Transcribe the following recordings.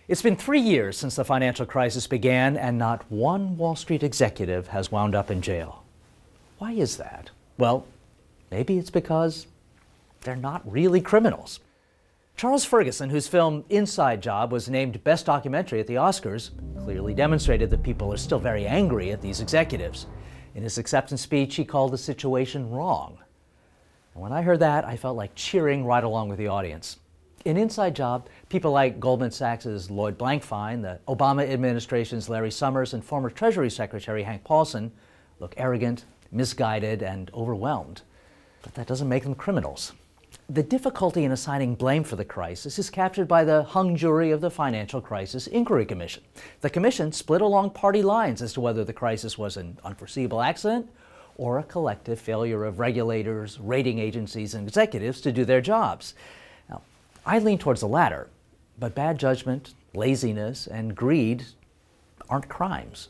It's been 3 years since the financial crisis began, and not one Wall Street executive has wound up in jail. Why is that? Well, maybe it's because they're not really criminals. Charles Ferguson, whose film Inside Job was named Best Documentary at the Oscars, clearly demonstrated that people are still very angry at these executives. In his acceptance speech, he called the situation wrong. And when I heard that, I felt like cheering right along with the audience. In Inside Job, people like Goldman Sachs' Lloyd Blankfein, the Obama administration's Larry Summers, and former Treasury Secretary Hank Paulson look arrogant, misguided, and overwhelmed. But that doesn't make them criminals. The difficulty in assigning blame for the crisis is captured by the hung jury of the Financial Crisis Inquiry Commission. The commission split along party lines as to whether the crisis was an unforeseeable accident or a collective failure of regulators, rating agencies, and executives to do their jobs. Now, I lean towards the latter, but bad judgment, laziness, and greed aren't crimes.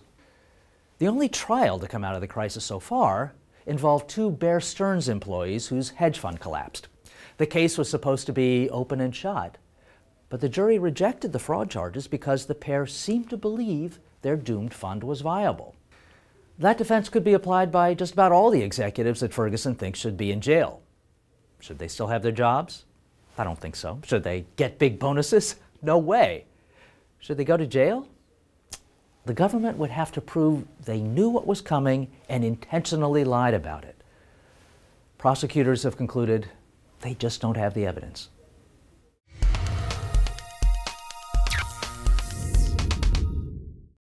The only trial to come out of the crisis so far involved two Bear Stearns employees whose hedge fund collapsed. The case was supposed to be open and shut, but the jury rejected the fraud charges because the pair seemed to believe their doomed fund was viable. That defense could be applied by just about all the executives that Ferguson thinks should be in jail. Should they still have their jobs? I don't think so. Should they get big bonuses? No way. Should they go to jail? The government would have to prove they knew what was coming and intentionally lied about it. Prosecutors have concluded they just don't have the evidence.